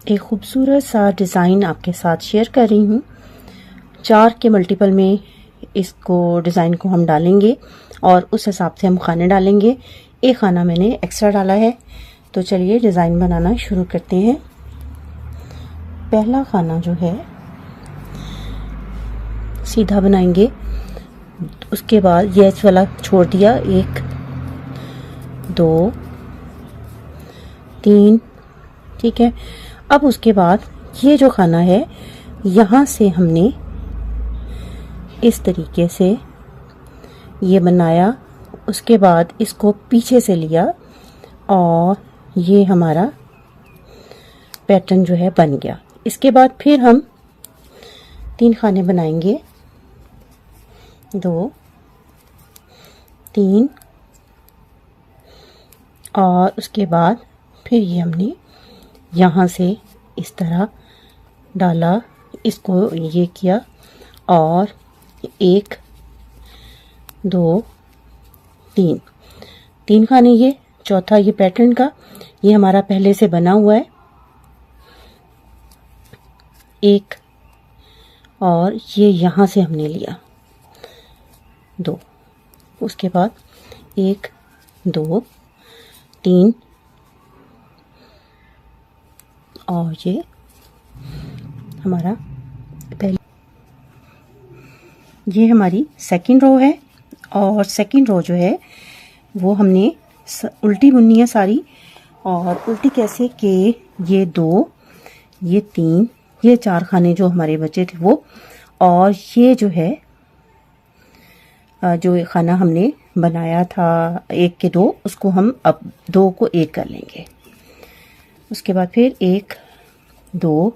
एक खूबसूरत सा डिज़ाइन आपके साथ शेयर कर रही हूँ। 4 के मल्टीपल में इसको डिज़ाइन को हम डालेंगे और उस हिसाब से हम खाने डालेंगे। एक खाना मैंने एक्स्ट्रा डाला है। तो चलिए डिज़ाइन बनाना शुरू करते हैं। पहला खाना जो है सीधा बनाएंगे, उसके बाद ये एच वाला छोड़ दिया, 1 2 3, ठीक है। अब उसके बाद ये जो खाना है यहाँ से हमने इस तरीके से ये बनाया, उसके बाद इसको पीछे से लिया और ये हमारा पैटर्न जो है बन गया। इसके बाद फिर हम 3 खाने बनाएंगे, 2 3, और उसके बाद फिर ये हमने यहाँ से इस तरह डाला, इसको ये किया और 1 2 3, 3 खाने। ये चौथा ये पैटर्न का ये हमारा पहले से बना हुआ है, 1 और ये यहाँ से हमने लिया 2, उसके बाद 1 2 3 और ये हमारा पहले, ये हमारी सेकंड रो है। और सेकंड रो जो है वो हमने उल्टी बुननी है सारी। और उल्टी कैसे कि ये 2 ये 3 ये 4 खाने जो हमारे बचे थे वो, और ये जो है जो खाना हमने बनाया था 1 के 2, उसको हम अब 2 को 1 कर लेंगे। उसके बाद फिर 1 2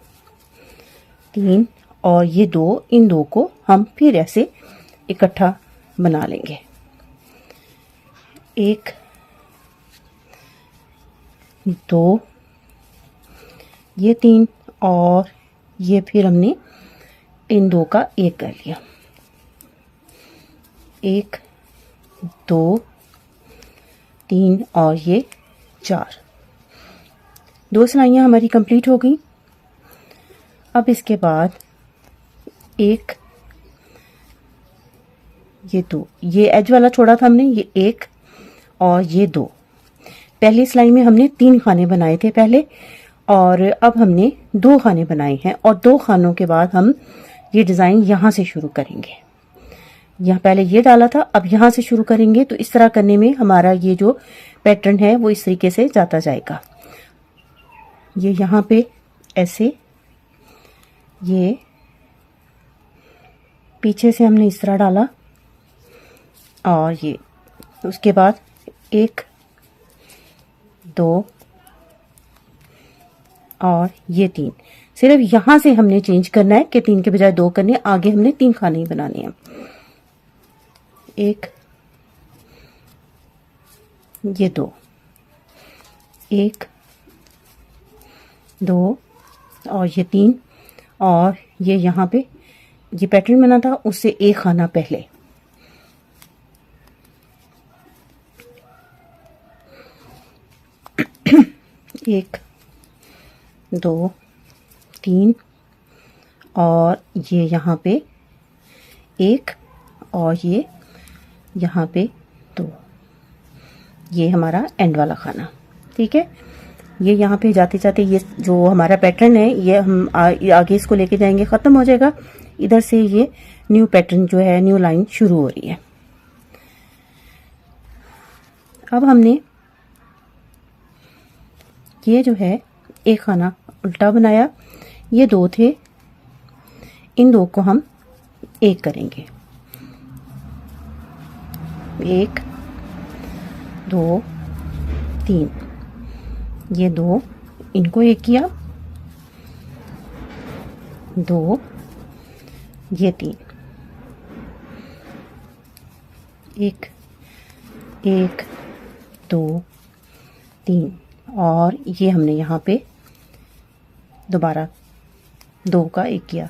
3 और ये 2, इन 2 को हम फिर ऐसे इकट्ठा बना लेंगे, 1 2 ये 3 और ये फिर हमने इन 2 का 1 कर लिया, 1 2 3 और ये 4, 2 सिलाइयाँ हमारी कंप्लीट हो गई। अब इसके बाद 1 ये 2, ये एज वाला छोड़ा था हमने, ये 1 और ये 2। पहली सिलाई में हमने 3 खाने बनाए थे पहले, और अब हमने 2 खाने बनाए हैं, और 2 खानों के बाद हम ये डिज़ाइन यहाँ से शुरू करेंगे। यहाँ पहले ये डाला था, अब यहाँ से शुरू करेंगे। तो इस तरह करने में हमारा ये जो पैटर्न है वो इस तरीके से जाता जाएगा। ये यहाँ पे ऐसे, ये पीछे से हमने इस तरह डाला और ये, उसके बाद 1 2 और ये 3। सिर्फ यहाँ से हमने चेंज करना है कि 3 के बजाय 2 करने, आगे हमने 3 खाने ही बनाने हैं। 1 ये 2, 1 2 और ये 3, और ये यहाँ पे ये पैटर्न बना था उससे 1 खाना पहले, 1 2 3 और ये यहाँ पे 1 और ये यहाँ पे 2, ये हमारा एंड वाला खाना, ठीक है। ये यहाँ पे जाते जाते ये जो हमारा पैटर्न है ये हम आगे इसको लेके जाएंगे, ख़त्म हो जाएगा। इधर से ये न्यू पैटर्न जो है, न्यू लाइन शुरू हो रही है। अब हमने ये जो है 1 खाना उल्टा बनाया, ये 2 थे, इन 2 को हम 1 करेंगे, 1 2 3, ये 2 इनको 1 किया, 2 ये 3, 1 1 2 3, और ये हमने यहाँ पे दोबारा 2 का 1 किया।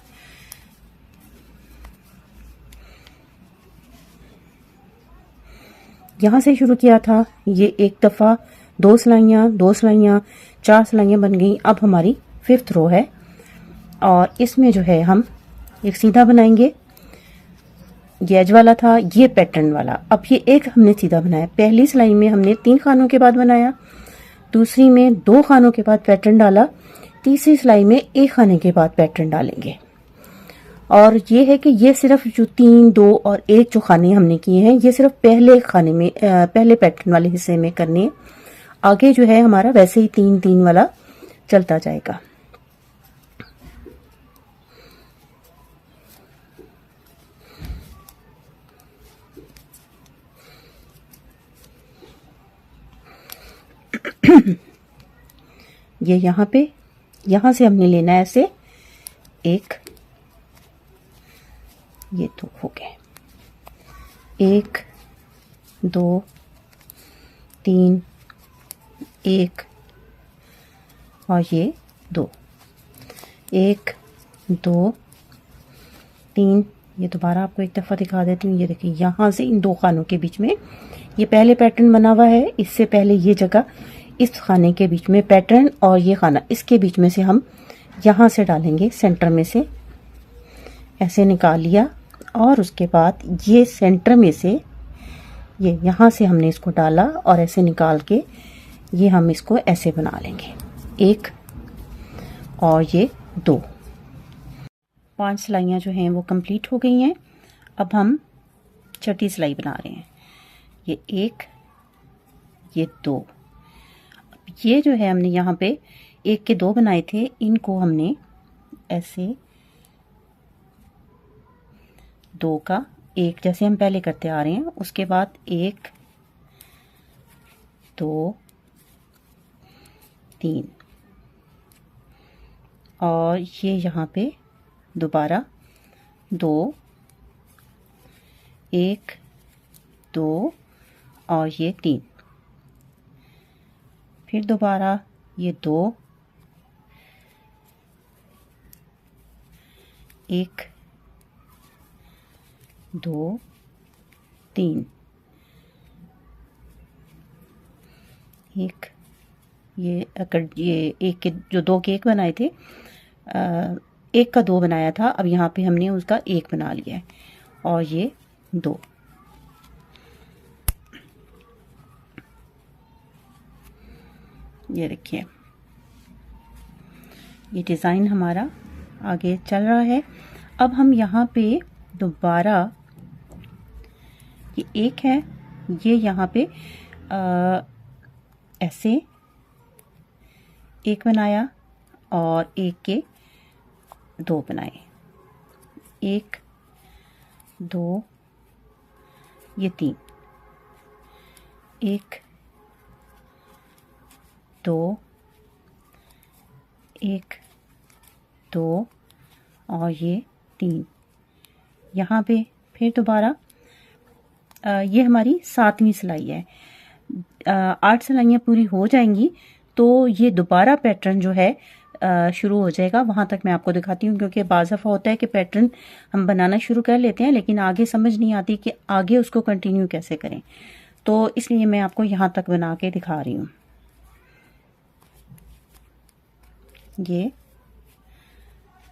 यहाँ से शुरू किया था, ये 1 दफ़ा 2 सिलाइयाँ 2 सिलाइयाँ 4 सिलाइयाँ बन गई। अब हमारी 5th रो है और इसमें जो है हम एक सीधा बनाएंगे। ये एज वाला था, ये पैटर्न वाला। अब ये एक हमने सीधा बनाया। पहली सिलाई में हमने 3 खानों के बाद बनाया, दूसरी में 2 खानों के बाद पैटर्न डाला, तीसरी सिलाई में 1 खाने के बाद पैटर्न डालेंगे। और ये है कि ये सिर्फ जो 3, 2 और 1 जो खाने हमने किए हैं ये सिर्फ पहले खाने में पहले पैटर्न वाले हिस्से में करने हैं। आगे जो है हमारा वैसे ही 3, 3 वाला चलता जाएगा। ये यहाँ से हमने लेना है ऐसे 1, ये 2 हो गए, 1, 2, 3, 1 और ये 2, 1, 2, 3। ये दोबारा आपको एक दफ़ा दिखा देती हूँ। ये देखिए यहाँ से इन 2 खानों के बीच में ये पहले पैटर्न बना हुआ है। इससे पहले ये जगह इस खाने के बीच में पैटर्न और ये खाना इसके बीच में से हम यहाँ से डालेंगे, सेंटर में से ऐसे निकाल लिया और उसके बाद ये सेंटर में से ये यहाँ से हमने इसको डाला और ऐसे निकाल के ये हम इसको ऐसे बना लेंगे 1 और ये 2। 5 सिलाइयाँ जो हैं वो कंप्लीट हो गई हैं। अब हम छठी सिलाई बना रहे हैं। ये 1, ये 2। ये जो है हमने यहाँ पे 1 के 2 बनाए थे, इनको हमने ऐसे 2 का 1 जैसे हम पहले करते आ रहे हैं। उसके बाद 1, 2, 3 और ये यहाँ पे दोबारा 2, 1, 2 और ये 3, फिर दोबारा ये 2, 1, 2, 3, 1। ये अगर ये 1 के जो 2 के 1 बनाए थे, 1 का 2 बनाया था, अब यहाँ पे हमने उसका 1 बना लिया है और ये 2। ये देखिए ये डिज़ाइन हमारा आगे चल रहा है। अब हम यहाँ पे दोबारा ये 1 है, ये यहाँ पे ऐसे 1 बनाया और 1 के 2 बनाए, 1, 2, ये 3, 1, 2, 1, 2 और ये 3। यहाँ पे फिर दोबारा ये हमारी 7वीं सिलाई है। 8 सिलाइयाँ पूरी हो जाएंगी तो ये दोबारा पैटर्न जो है शुरू हो जाएगा। वहाँ तक मैं आपको दिखाती हूँ, क्योंकि बाज़ दफ़ा होता है कि पैटर्न हम बनाना शुरू कर लेते हैं लेकिन आगे समझ नहीं आती कि आगे उसको कंटिन्यू कैसे करें, तो इसलिए मैं आपको यहाँ तक बना के दिखा रही हूँ। ये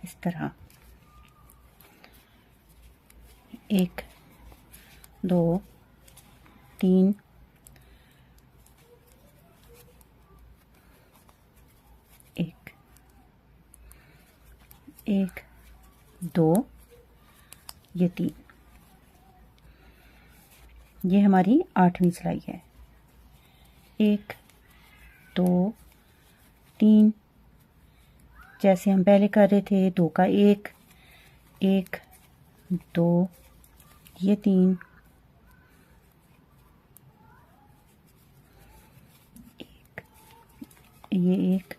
इस तरह 1, 2, 3, 1, 2, ये 3। ये हमारी 8वीं सिलाई है। 1, 2, 3 जैसे हम पहले कर रहे थे, 2 का 1, 1, 2, ये 3, 1, ये 1,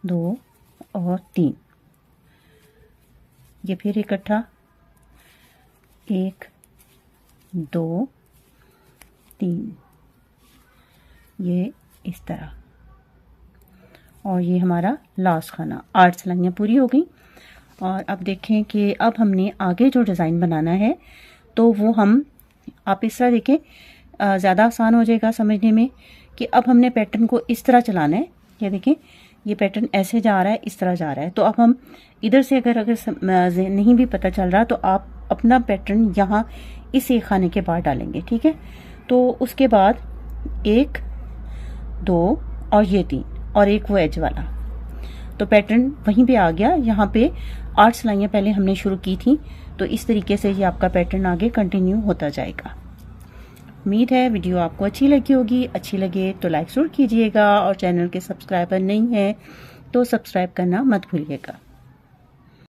2 और 3। ये फिर इकट्ठा 1, 2, 3, ये इस तरह। और ये हमारा लास्ट खाना। 8 सिलाइयाँ पूरी हो गई। और अब देखें कि अब हमने आगे जो डिज़ाइन बनाना है तो वो हम आप इस तरह देखें, ज़्यादा आसान हो जाएगा समझने में कि अब हमने पैटर्न को इस तरह चलाना है। ये देखें, ये पैटर्न ऐसे जा रहा है, इस तरह जा रहा है। तो अब हम इधर से अगर नहीं भी पता चल रहा तो आप अपना पैटर्न यहाँ इस एक खाने के बाद डालेंगे, ठीक है। तो उसके बाद 1 2 और ये 3 और एक वो एज वाला, तो पैटर्न वहीं पे आ गया। यहाँ पे 8 सिलाइयाँ पहले हमने शुरू की थी, तो इस तरीके से ये आपका पैटर्न आगे कंटिन्यू होता जाएगा। उम्मीद है वीडियो आपको अच्छी लगी होगी। अच्छी लगे तो लाइक जरूर कीजिएगा और चैनल के सब्सक्राइबर नहीं है तो सब्सक्राइब करना मत भूलिएगा।